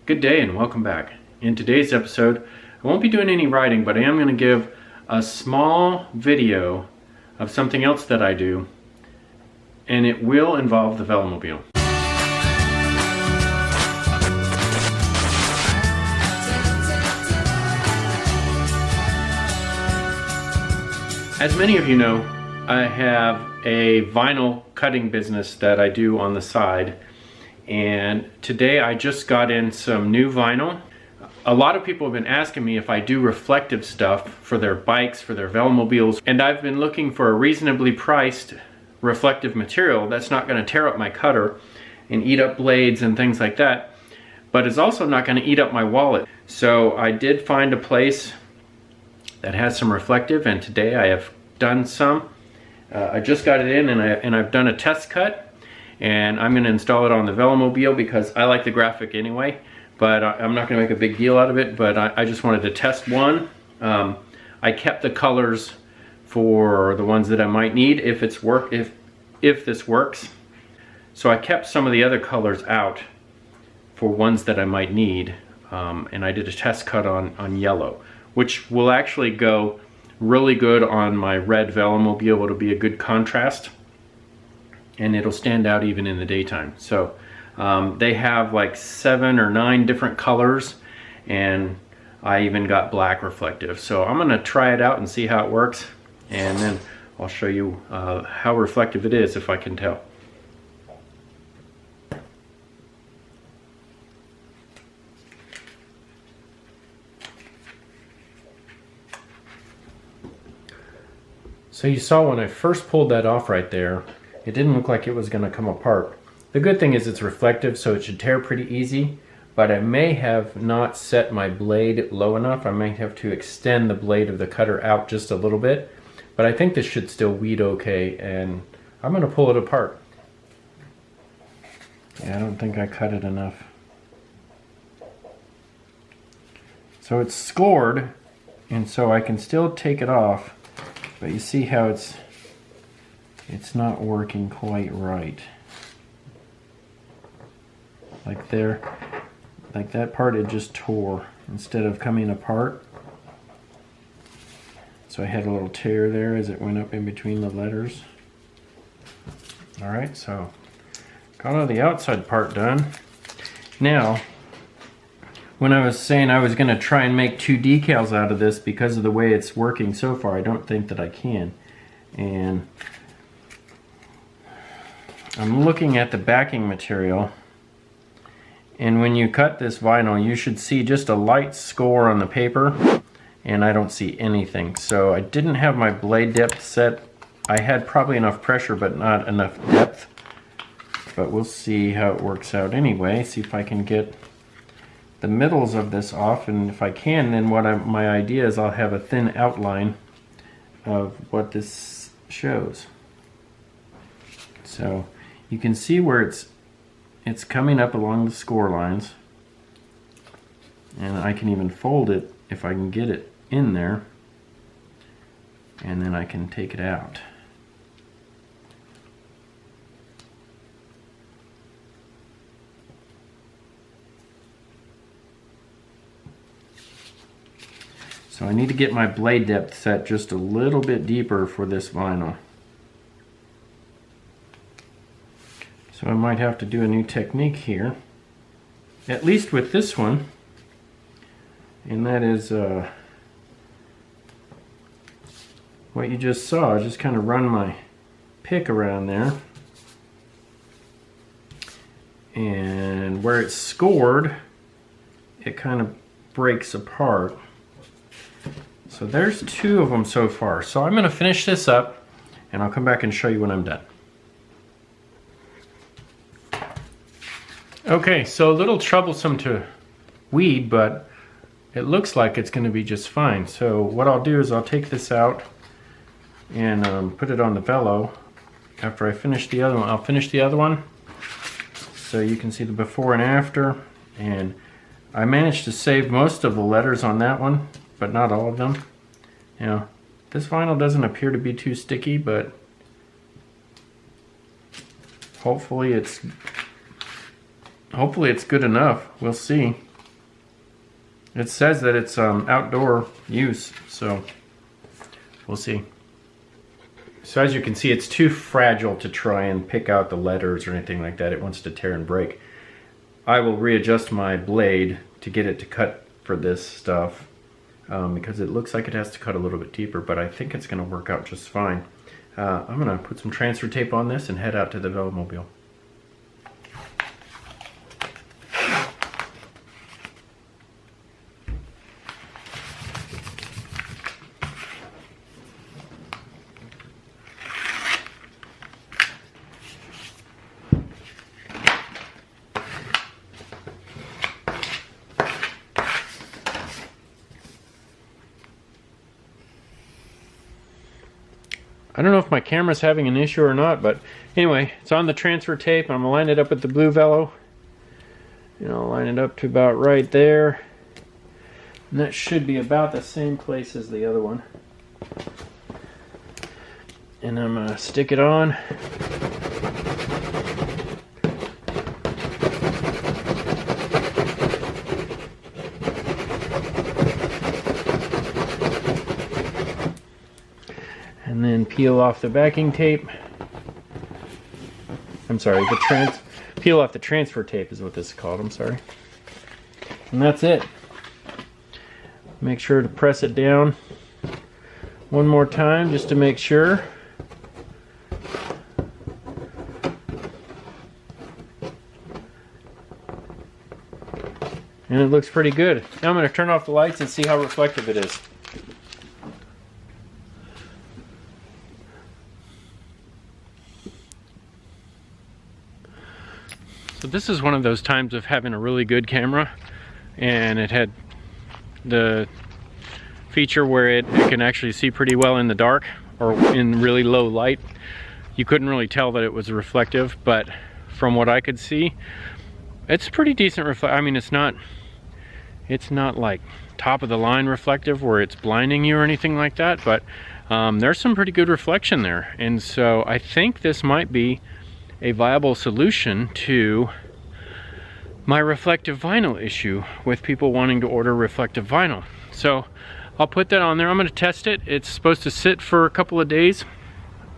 Good day and welcome back. In today's episode, I won't be doing any writing, but I am going to give a small video of something else that I do, and it will involve the Velomobile. As many of you know, I have a vinyl cutting business that I do on the side, and today I just got in some new vinyl. A lot of people have been asking me if I do reflective stuff for their bikes, for their Velomobiles, and I've been looking for a reasonably priced reflective material that's not going to tear up my cutter and eat up blades and things like that, but it's also not going to eat up my wallet. So I did find a place that has some reflective, and today I have done some. I just got it in, and I've done a test cut, and I'm going to install it on the Velomobile because I like the graphic anyway, but I'm not going to make a big deal out of it. But I just wanted to test one. I kept the colors for the ones that I might need if this works. So I kept some of the other colors out for ones that I might need, and I did a test cut on yellow, which will actually go really good on my red Velomobile. It'll be a good contrast, and it'll stand out even in the daytime. So they have like 7 or 9 different colors, and I even got black reflective. So I'm gonna try it out and see how it works, and then I'll show you how reflective it is, if I can tell. So you saw when I first pulled that off right there, it didn't look like it was going to come apart. The good thing is it's reflective, so it should tear pretty easy, but I may have not set my blade low enough. I might have to extend the blade of the cutter out just a little bit, but I think this should still weed okay, and I'm going to pull it apart. Yeah, I don't think I cut it enough. So it's scored, and so I can still take it off. But you see how it's not working quite right. Like there, like that part it just tore instead of coming apart. So I had a little tear there as it went up in between the letters. Alright, so got all the outside part done. Now, when I was saying I was going to try and make 2 decals out of this because of the way it's working so far, I don't think that I can. And I'm looking at the backing material, and when you cut this vinyl you should see just a light score on the paper, and I don't see anything. So I didn't have my blade depth set. I had probably enough pressure but not enough depth, but we'll see how it works out anyway. See if I can get the middles of this off, and if I can, then my idea is I'll have a thin outline of what this shows. So you can see where it's coming up along the score lines, and I can even fold it if I can get it in there, and then I can take it out. So I need to get my blade depth set just a little bit deeper for this vinyl. So I might have to do a new technique here, at least with this one, and that is what you just saw. I just kind of run my pick around there, and where it's scored, it kind of breaks apart. So there's 2 of them so far. So I'm going to finish this up, and I'll come back and show you when I'm done. Okay, so a little troublesome to weed, but it looks like it's going to be just fine. So what I'll do is I'll take this out and put it on the Velo. After I finish the other one, I'll finish the other one so you can see the before and after. And I managed to save most of the letters on that one, but not all of them. Now, this vinyl doesn't appear to be too sticky, but hopefully it's good enough. We'll see. It says that it's outdoor use, so we'll see. So as you can see, it's too fragile to try and pick out the letters or anything like that. It wants to tear and break. I will readjust my blade to get it to cut for this stuff because it looks like it has to cut a little bit deeper, but I think it's going to work out just fine. I'm going to put some transfer tape on this and head out to the Velomobile. I don't know if my camera's having an issue or not, but anyway, it's on the transfer tape. I'm gonna line it up with the Bluevelo. And I'll line it up to about right there. And that should be about the same place as the other one. And I'm gonna stick it on. And then peel off the backing tape. I'm sorry, peel off the transfer tape is what this is called, I'm sorry. And that's it. Make sure to press it down one more time just to make sure. And it looks pretty good. Now I'm going to turn off the lights and see how reflective it is. So this is one of those times of having a really good camera, and it had the feature where it can actually see pretty well in the dark or in really low light. You couldn't really tell that it was reflective, but from what I could see, it's pretty decent I mean, it's not like top of the line reflective where it's blinding you or anything like that, but there's some pretty good reflection there. And so I think this might be a viable solution to my reflective vinyl issue with people wanting to order reflective vinyl. So I'll put that on there. I'm going to test it. It's supposed to sit for a couple of days.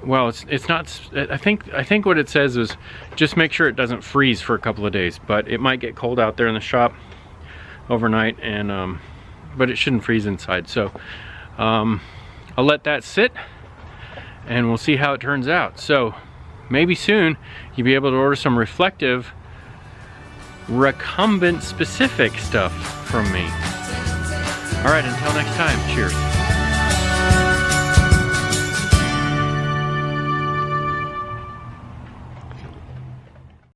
Well, it's not. I think what it says is just make sure it doesn't freeze for a couple of days, but it might get cold out there in the shop overnight, and but it shouldn't freeze inside. So I'll let that sit and we'll see how it turns out. So maybe soon you'll be able to order some reflective recumbent specific stuff from me. All right, until next time, cheers.